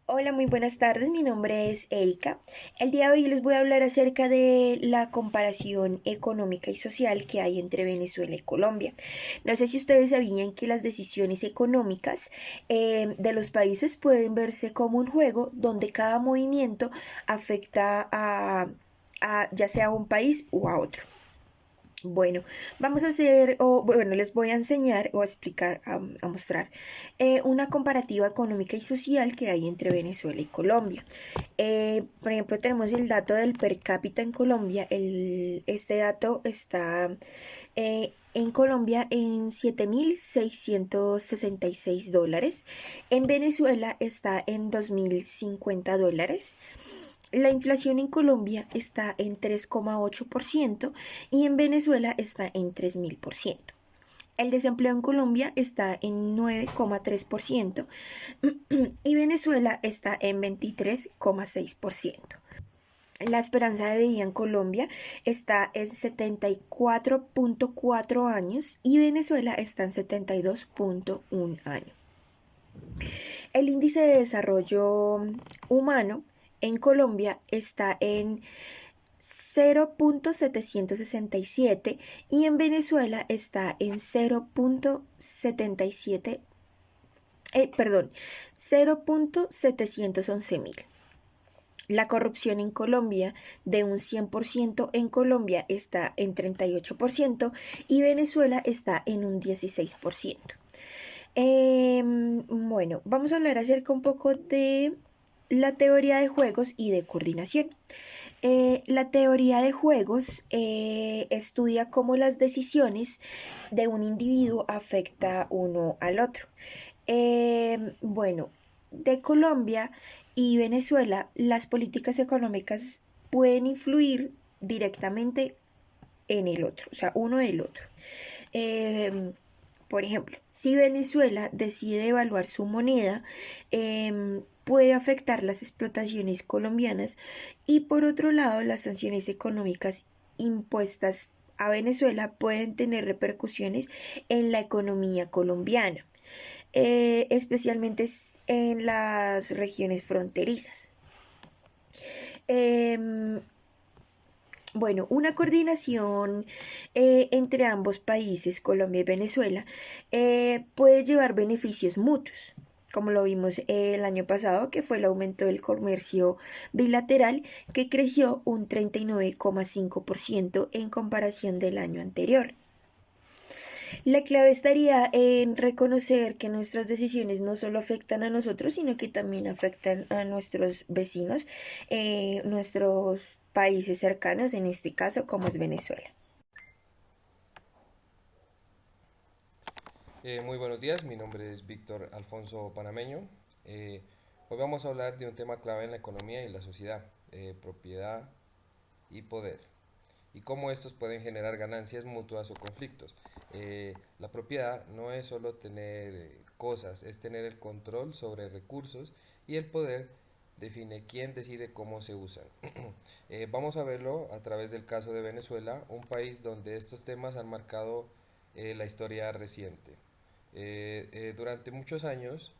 Hola, muy buenas tardes. Mi nombre es Erika. El día de hoy les voy a hablar acerca de la comparación económica y social que hay entre Venezuela y Colombia. No sé si ustedes sabían que las decisiones económicas de los países pueden verse como un juego donde cada movimiento afecta a ya sea a un país o a otro. Bueno, vamos a hacer, o bueno, les voy a enseñar o a explicar, a mostrar una comparativa económica y social que hay entre Venezuela y Colombia. Por ejemplo, tenemos el dato del per cápita en Colombia. Este dato está en Colombia en 7.666 dólares. En Venezuela está en 2.050 dólares. La inflación en Colombia está en 3,8% y en Venezuela está en 3.000%. El desempleo en Colombia está en 9,3% y Venezuela está en 23,6%. La esperanza de vida en Colombia está en 74,4 años y Venezuela está en 72,1 años. El índice de desarrollo humano en Colombia está en 0,767 y en Venezuela está en 0,77, perdón, 0,711.000. La corrupción en Colombia, de un 100% en Colombia está en 38% y Venezuela está en un 16%. Bueno, vamos a hablar acerca un poco de la teoría de juegos y de coordinación. La teoría de juegos estudia cómo las decisiones de un individuo afecta uno al otro. Bueno, de Colombia y Venezuela, las políticas económicas pueden influir directamente en el otro, o sea, uno del otro. Eh, por ejemplo, si Venezuela decide evaluar su moneda, puede afectar las explotaciones colombianas y por otro lado, las sanciones económicas impuestas a Venezuela pueden tener repercusiones en la economía colombiana, especialmente en las regiones fronterizas. Em, bueno, una coordinación entre ambos países, Colombia y Venezuela, puede llevar beneficios mutuos, como lo vimos el año pasado, que fue el aumento del comercio bilateral, que creció un 39,5% en comparación del año anterior. La clave estaría en reconocer que nuestras decisiones no solo afectan a nosotros, sino que también afectan a nuestros vecinos, nuestros países cercanos, en este caso como es Venezuela. Muy buenos días, mi nombre es Víctor Alfonso Panameño. Eh, Hoy vamos a hablar de un tema clave en la economía y la sociedad, propiedad y poder, y cómo estos pueden generar ganancias mutuas o conflictos. La propiedad no es solo tener cosas, es tener el control sobre recursos, y el poder define quién decide cómo se usan. Vamos a verlo a través del caso de Venezuela, un país donde estos temas han marcado la historia reciente. Durante muchos años,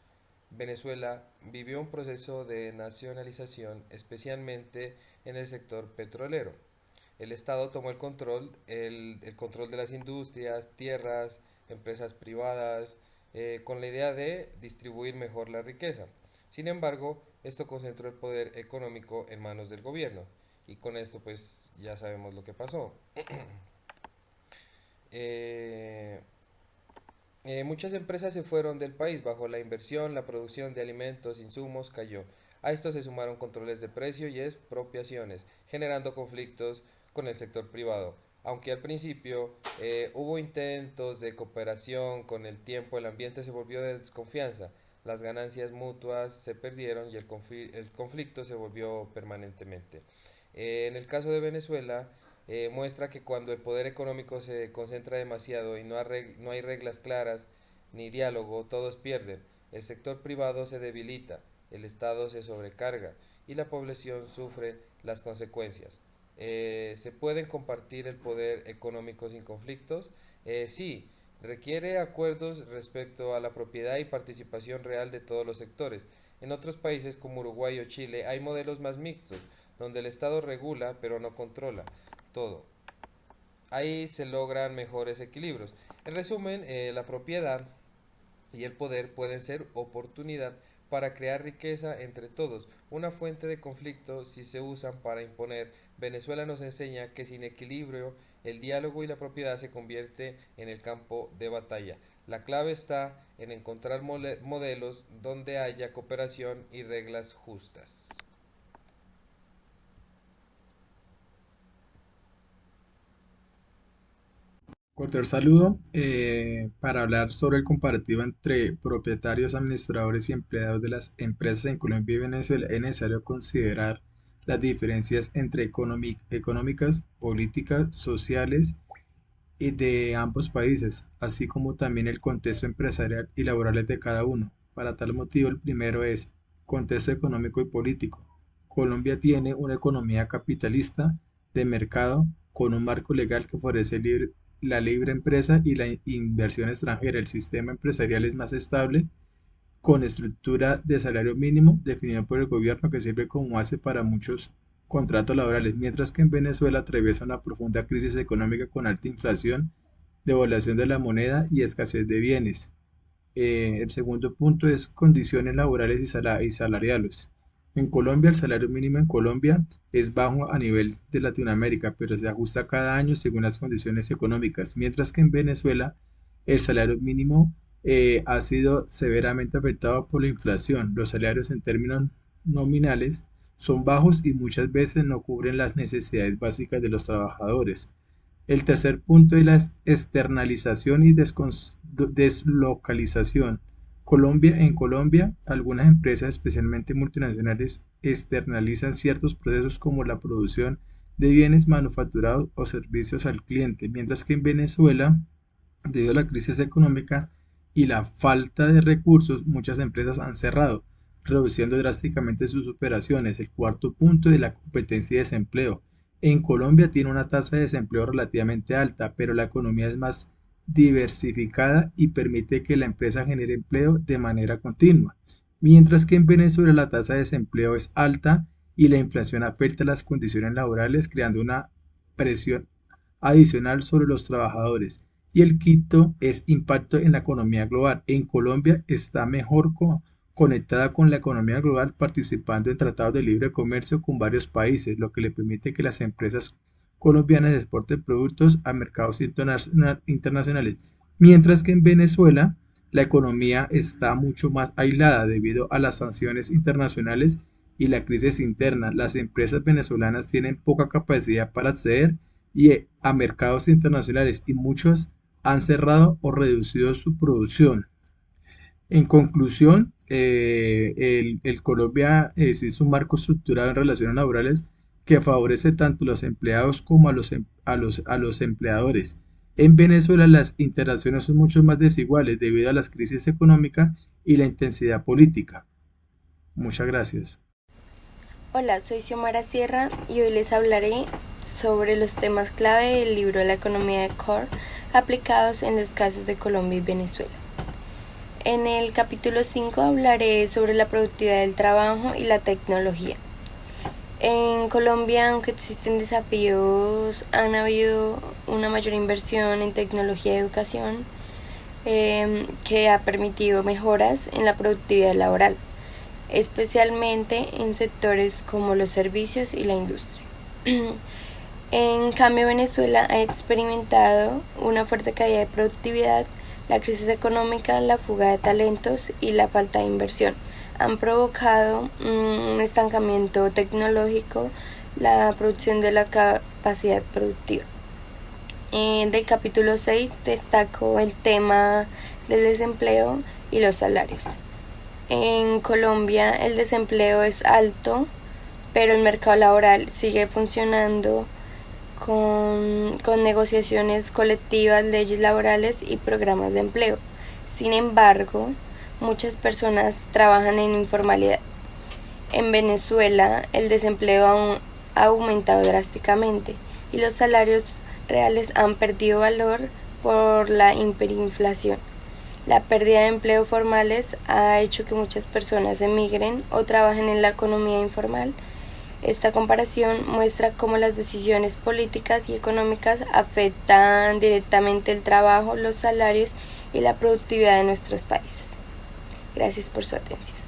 Venezuela vivió un proceso de nacionalización, especialmente en el sector petrolero. El Estado tomó el control de las industrias, tierras, empresas privadas, con la idea de distribuir mejor la riqueza. Sin embargo, esto concentró el poder económico en manos del gobierno, y con esto pues ya sabemos lo que pasó. Eh, Muchas empresas se fueron del país bajo la inversión, la producción de alimentos, insumos cayó. A esto se sumaron controles de precio y expropiaciones, generando conflictos con el sector privado. Aunque al principio hubo intentos de cooperación, con el tiempo el ambiente se volvió de desconfianza, las ganancias mutuas se perdieron y el conflicto se volvió permanentemente. En el caso de Venezuela, muestra que cuando el poder económico se concentra demasiado y no hay reglas claras ni diálogo, todos pierden. El sector privado se debilita, el Estado se sobrecarga y la población sufre las consecuencias. ¿Se pueden compartir el poder económico sin conflictos? Sí, Requiere acuerdos respecto a la propiedad y participación real de todos los sectores. En otros países como Uruguay o Chile hay modelos más mixtos, donde el Estado regula pero no controla todo. Ahí se logran mejores equilibrios. En resumen, la propiedad y el poder pueden ser oportunidad para crear riqueza entre todos, una fuente de conflicto si se usan para imponer. Venezuela nos enseña que sin equilibrio el diálogo y la propiedad se convierte en el campo de batalla. La clave está en encontrar modelos donde haya cooperación y reglas justas. Cordial saludo para hablar sobre el comparativo entre propietarios, administradores y empleados de las empresas en Colombia y Venezuela. Es necesario considerar las diferencias entre económicas, políticas, sociales y de ambos países, así como también el contexto empresarial y laboral de cada uno. Para tal motivo, el primero es contexto económico y político. Colombia tiene una economía capitalista de mercado con un marco legal que favorece la libre empresa y la inversión extranjera. El sistema empresarial es más estable, con estructura de salario mínimo definido por el gobierno que sirve como base para muchos contratos laborales, mientras que en Venezuela atraviesa una profunda crisis económica con alta inflación, devaluación de la moneda y escasez de bienes. El segundo punto es condiciones laborales y salariales. En Colombia, el salario mínimo en Colombia es bajo a nivel de Latinoamérica, pero se ajusta cada año según las condiciones económicas, mientras que en Venezuela el salario mínimo ha sido severamente afectado por la inflación. Los salarios en términos nominales son bajos y muchas veces no cubren las necesidades básicas de los trabajadores. El tercer punto es la externalización y deslocalización. En Colombia, algunas empresas, especialmente multinacionales, externalizan ciertos procesos como la producción de bienes manufacturados o servicios al cliente, mientras que en Venezuela, debido a la crisis económica y la falta de recursos, muchas empresas han cerrado, reduciendo drásticamente sus operaciones. El cuarto punto es la competencia y desempleo. En Colombia tiene una tasa de desempleo relativamente alta, pero la economía es más diversificada y permite que la empresa genere empleo de manera continua, mientras que en Venezuela la tasa de desempleo es alta y la inflación afecta las condiciones laborales, creando una presión adicional sobre los trabajadores. Y el quinto es impacto en la economía global. En Colombia está mejor conectada con la economía global, participando en tratados de libre comercio con varios países, lo que le permite que las empresas colombianas exporten productos a mercados internacionales, mientras que en Venezuela la economía está mucho más aislada debido a las sanciones internacionales y la crisis interna. Las empresas venezolanas tienen poca capacidad para acceder a mercados internacionales y muchos han cerrado o reducido su producción. En conclusión, el Colombia existe un marco estructurado en relaciones laborales que favorece tanto a los empleados como a los empleadores. En Venezuela las interacciones son mucho más desiguales debido a las crisis económicas y la intensidad política. Muchas gracias. Hola, soy Xiomara Sierra y hoy les hablaré sobre los temas clave del libro La economía de Core aplicados en los casos de Colombia y Venezuela. En el capítulo 5 hablaré sobre la productividad del trabajo y la tecnología. En Colombia, aunque existen desafíos, han habido una mayor inversión en tecnología y educación que ha permitido mejoras en la productividad laboral, especialmente en sectores como los servicios y la industria. En cambio, Venezuela ha experimentado una fuerte caída de productividad. La crisis económica, la fuga de talentos y la falta de inversión han provocado un estancamiento tecnológico, la producción de la capacidad productiva. Del capítulo 6 destaco el tema del desempleo y los salarios. En Colombia el desempleo es alto, pero el mercado laboral sigue funcionando con negociaciones colectivas, leyes laborales y programas de empleo. Sin embargo, muchas personas trabajan en informalidad. En Venezuela, el desempleo ha aumentado drásticamente y los salarios reales han perdido valor por la hiperinflación. La pérdida de empleos formales ha hecho que muchas personas emigren o trabajen en la economía informal. Esta comparación muestra cómo las decisiones políticas y económicas afectan directamente el trabajo, los salarios y la productividad de nuestros países. Gracias por su atención.